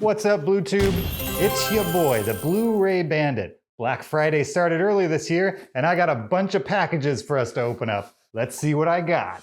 What's up, BlueTube? It's your boy, the Blu-ray Bandit. Black Friday started early this year, and I got a bunch of packages for us to open up. Let's see what I got.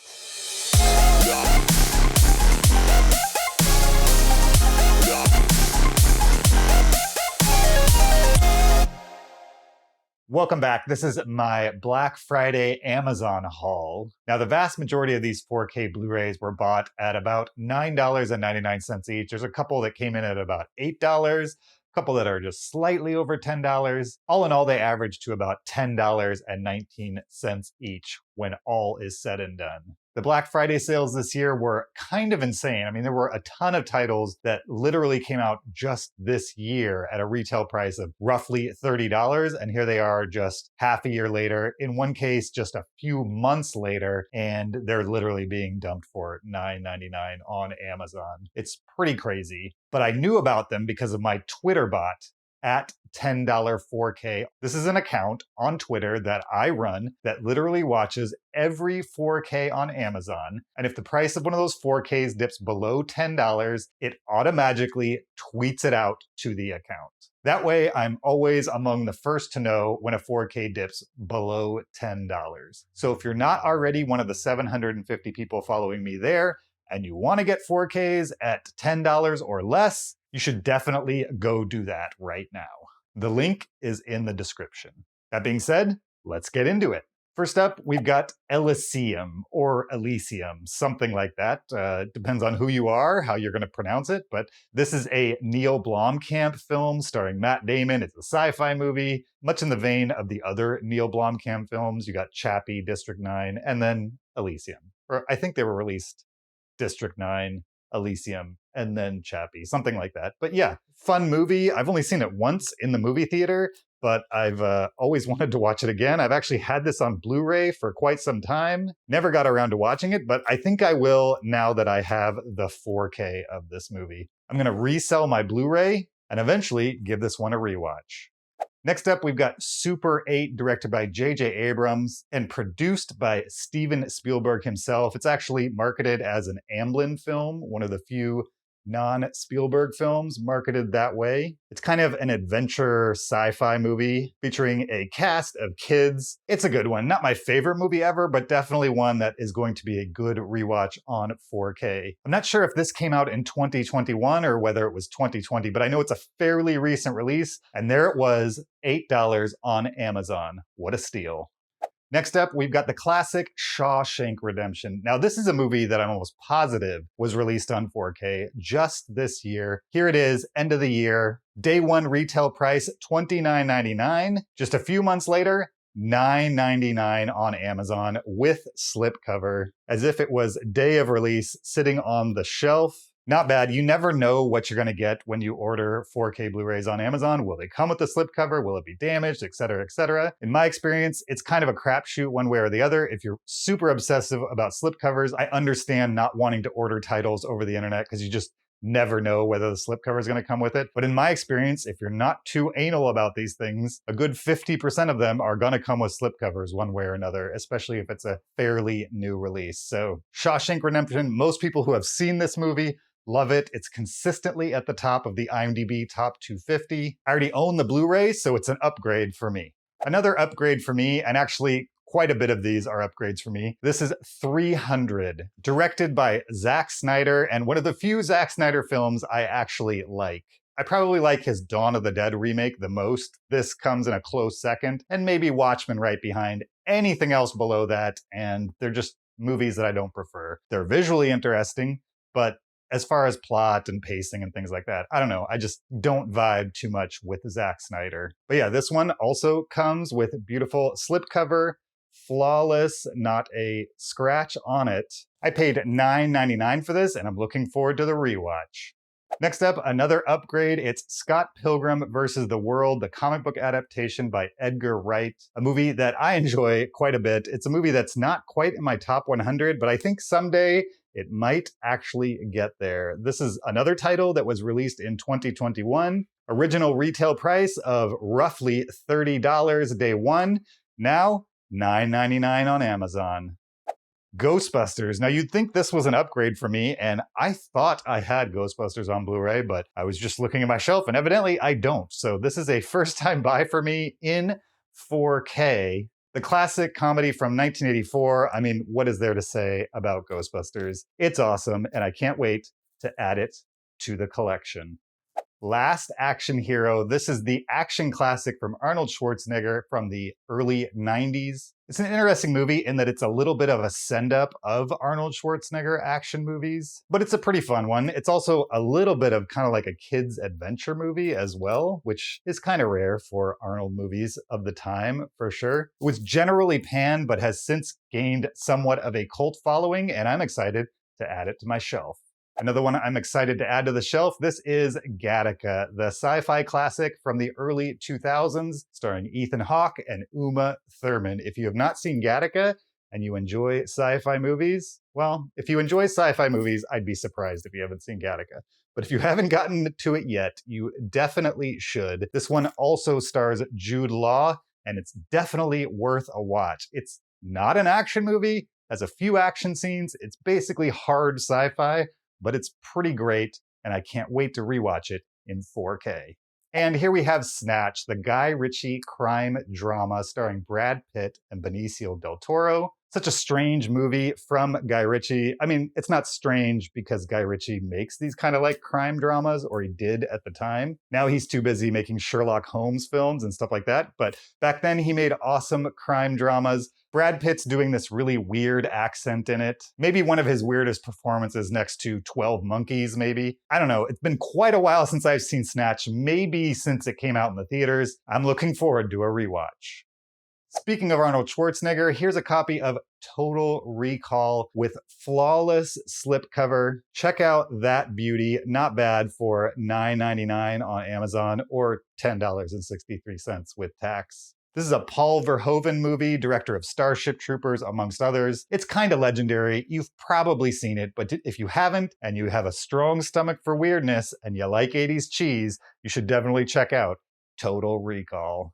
Welcome back. This is my Black Friday Amazon haul. Now, the vast majority of these 4K Blu-rays were bought at about $9.99 each. There's a couple that came in at about $8, a couple that are just slightly over $10. All in all, they average to about $10.19 each when all is said and done. The Black Friday sales this year were kind of insane. I mean, there were a ton of titles that literally came out just this year at a retail price of roughly $30, and here they are just half a year later, in one case just a few months later, and they're literally being dumped for $9.99 on Amazon. It's pretty crazy, but I knew about them because of my Twitter bot at $10 4K. This is an account on Twitter that I run that literally watches every 4K on Amazon. And if the price of one of those 4Ks dips below $10, it automatically tweets it out to the account. That way, I'm always among the first to know when a 4K dips below $10. So if you're not already one of the 750 people following me there, and you want to get 4Ks at $10 or less, you should definitely go do that right now. The link is in the description. That being said, let's get into it. First up, we've got Elysium, or Elysium, something like that. Depends on who you are, how you're going to pronounce it, but this is a Neil Blomkamp film starring Matt Damon. It's a sci-fi movie, much in the vein of the other Neil Blomkamp films. You got Chappie, District 9, and then Elysium. Or I think they were released District 9, Elysium, and then Chappie, something like that. But yeah, fun movie. I've only seen it once in the movie theater, but I've always wanted to watch it again. I've actually had this on Blu-ray for quite some time. Never got around to watching it, but I think I will now that I have the 4K of this movie. I'm going to resell my Blu-ray and eventually give this one a rewatch. Next up, we've got Super 8, directed by J.J. Abrams and produced by Steven Spielberg himself. It's actually marketed as an Amblin film, one of the few non-Spielberg films marketed that way. It's kind of an adventure sci-fi movie featuring a cast of kids. It's a good one. Not my favorite movie ever, but definitely one that is going to be a good rewatch on 4K. I'm not sure if this came out in 2021 or whether it was 2020, but I know it's a fairly recent release, and there it was, $8 on Amazon. What a steal. Next up, we've got the classic Shawshank Redemption. Now, this is a movie that I'm almost positive was released on 4K just this year. Here it is, end of the year. Day one retail price, $29.99. Just a few months later, $9.99 on Amazon with slipcover, as if it was day of release sitting on the shelf. Not bad. You never know what you're going to get when you order 4K Blu-rays on Amazon. Will they come with the slipcover? Will it be damaged? Et cetera, et cetera. In my experience, it's kind of a crapshoot one way or the other. If you're super obsessive about slipcovers, I understand not wanting to order titles over the internet because you just never know whether the slipcover is going to come with it. But in my experience, if you're not too anal about these things, a good 50% of them are going to come with slipcovers one way or another, especially if it's a fairly new release. So Shawshank Redemption, most people who have seen this movie love it. It's consistently at the top of the IMDb Top 250. I already own the Blu-ray, so it's an upgrade for me. Another upgrade for me, and actually quite a bit of these are upgrades for me. This is 300, directed by Zack Snyder, and one of the few Zack Snyder films I actually like. I probably like his Dawn of the Dead remake the most. This comes in a close second, and maybe Watchmen right behind. Anything else below that, and they're just movies that I don't prefer. They're visually interesting, but as far as plot and pacing and things like that, I don't know. I just don't vibe too much with Zack Snyder. But yeah, this one also comes with beautiful slipcover, flawless, not a scratch on it. I paid $9.99 for this, and I'm looking forward to the rewatch. Next up, another upgrade. It's Scott Pilgrim versus the World, the comic book adaptation by Edgar Wright, a movie that I enjoy quite a bit. It's a movie that's not quite in my top 100, but I think someday it might actually get there. This is another title that was released in 2021. Original retail price of roughly $30 day one. Now, $9.99 on Amazon. Ghostbusters. Now, you'd think this was an upgrade for me, and I thought I had Ghostbusters on Blu-ray, but I was just looking at my shelf, and evidently I don't. So this is a first-time buy for me in 4K. The classic comedy from 1984. I mean, what is there to say about Ghostbusters? It's awesome, and I can't wait to add it to the collection. Last action hero. This is the action classic from Arnold Schwarzenegger from the early 90s. It's an interesting movie in that it's a little bit of a send-up of Arnold Schwarzenegger action movies, but it's a pretty fun one. It's also a little bit of kind of like a kid's adventure movie as well, which is kind of rare for Arnold movies of the time, for sure. It was generally panned, but has since gained somewhat of a cult following, and I'm excited to add it to my shelf. Another one I'm excited to add to the shelf, this is Gattaca, the sci-fi classic from the early 2000s, starring Ethan Hawke and Uma Thurman. If you have not seen Gattaca and you enjoy sci-fi movies, well, if you enjoy sci-fi movies, I'd be surprised if you haven't seen Gattaca. But if you haven't gotten to it yet, you definitely should. This one also stars Jude Law, and it's definitely worth a watch. It's not an action movie, has a few action scenes, it's basically hard sci-fi, but it's pretty great, and I can't wait to rewatch it in 4K. And here we have Snatch, the Guy Ritchie crime drama starring Brad Pitt and Benicio del Toro. Such a strange movie from Guy Ritchie. I mean, it's not strange because Guy Ritchie makes these kind of like crime dramas, or he did at the time. Now he's too busy making Sherlock Holmes films and stuff like that, but back then he made awesome crime dramas. Brad Pitt's doing this really weird accent in it. Maybe one of his weirdest performances next to 12 Monkeys, maybe. I don't know. It's been quite a while since I've seen Snatch, maybe since it came out in the theaters. I'm looking forward to a rewatch. Speaking of Arnold Schwarzenegger, here's a copy of Total Recall with flawless slipcover. Check out that beauty. Not bad for $9.99 on Amazon or $10.63 with tax. This is a Paul Verhoeven movie, director of Starship Troopers, amongst others. It's kind of legendary. You've probably seen it, but if you haven't, and you have a strong stomach for weirdness, and you like 80s cheese, you should definitely check out Total Recall.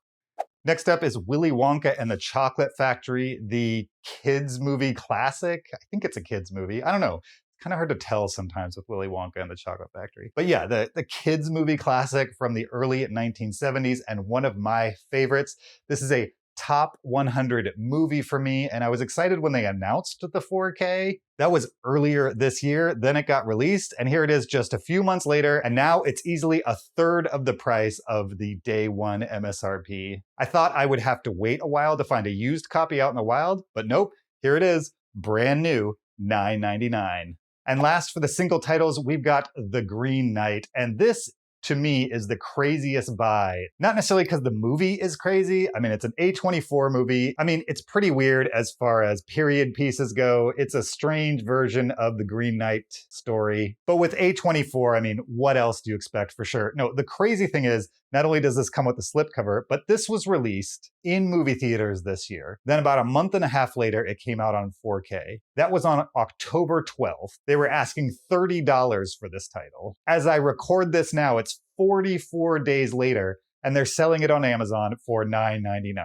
Next up is Willy Wonka and the Chocolate Factory, the kids movie classic. I think it's a kids movie. I don't know. It's kind of hard to tell sometimes with Willy Wonka and the Chocolate Factory. But yeah, the kids movie classic from the early 1970s and one of my favorites. This is a top 100 movie for me, and I was excited when they announced the 4K. That was earlier this year, then it got released, and here it is just a few months later, and now it's easily a third of the price of the day one MSRP. I thought I would have to wait a while to find a used copy out in the wild, but nope, here it is, brand new, $9.99. And last for the single titles, we've got The Green Knight, and this to me is the craziest buy. Not necessarily because the movie is crazy. I mean, it's an A24 movie. I mean, it's pretty weird as far as period pieces go. It's a strange version of the Green Knight story. But with A24, I mean, what else do you expect for sure? No, the crazy thing is, not only does this come with a slipcover, but this was released in movie theaters this year. Then about a month and a half later, it came out on 4K. That was on October 12th. They were asking $30 for this title. As I record this now, it's 44 days later, and they're selling it on Amazon for $9.99.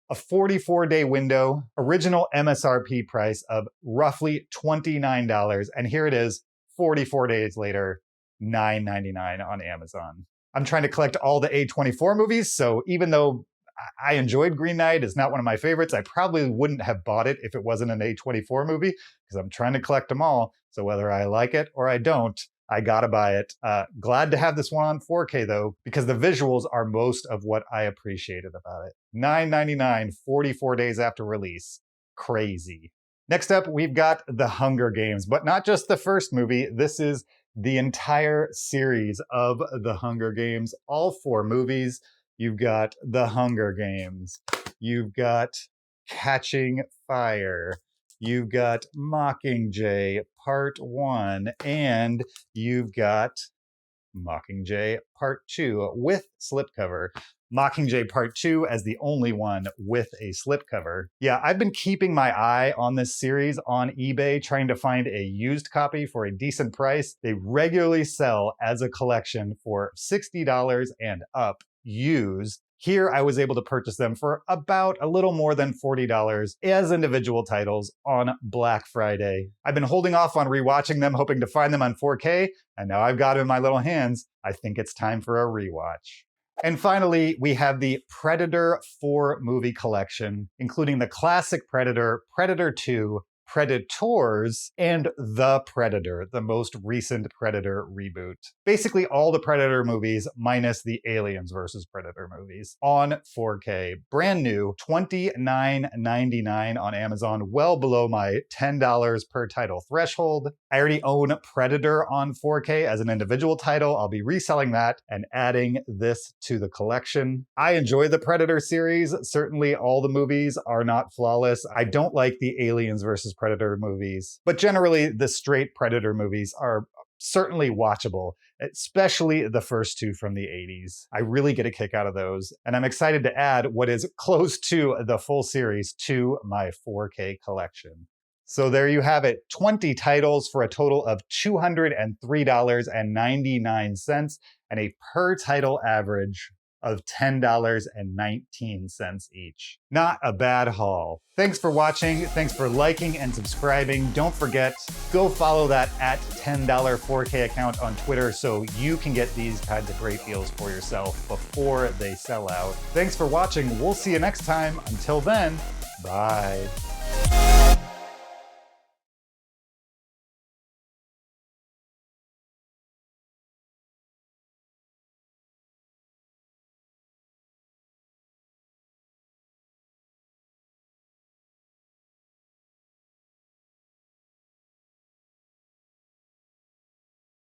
A 44-day window, original MSRP price of roughly $29, and here it is, 44 days later, $9.99 on Amazon. I'm trying to collect all the A24 movies, so even though I enjoyed Green Knight, it's not one of my favorites, I probably wouldn't have bought it if it wasn't an A24 movie, because I'm trying to collect them all, so whether I like it or I don't, I gotta buy it. Glad to have this one on 4K though, because the visuals are most of what I appreciated about it. $9.99, 44 days after release. Crazy. Next up, we've got The Hunger Games, but not just the first movie. This is the entire series of The Hunger Games, all 4 movies. You've got The Hunger Games. You've got Catching Fire. You've got Mockingjay Part 1, and you've got Mockingjay Part 2 with slipcover. Mockingjay Part 2 as the only one with a slipcover. Yeah, I've been keeping my eye on this series on eBay, trying to find a used copy for a decent price. They regularly sell as a collection for $60 and up, used. Here, I was able to purchase them for about a little more than $40 as individual titles on Black Friday. I've been holding off on rewatching them, hoping to find them on 4K, and now I've got them in my little hands. I think it's time for a rewatch. And finally, we have the Predator 4 movie collection, including the classic Predator, Predator 2, Predators, and The Predator, the most recent Predator reboot. Basically all the Predator movies minus the Aliens vs. Predator movies on 4K. Brand new, $29.99 on Amazon, well below my $10 per title threshold. I already own Predator on 4K as an individual title. I'll be reselling that and adding this to the collection. I enjoy the Predator series. Certainly all the movies are not flawless. I don't like the Aliens vs. Predator movies, but generally the straight Predator movies are certainly watchable, especially the first two from the 80s. I really get a kick out of those, and I'm excited to add what is close to the full series to my 4K collection. So there you have it, 20 titles for a total of $203.99 and a per title average of $10.19 each. Not a bad haul. Thanks for watching. Thanks for liking and subscribing. Don't forget, go follow that @$10 4K account on Twitter so you can get these kinds of great deals for yourself before they sell out. Thanks for watching. We'll see you next time. Until then, bye.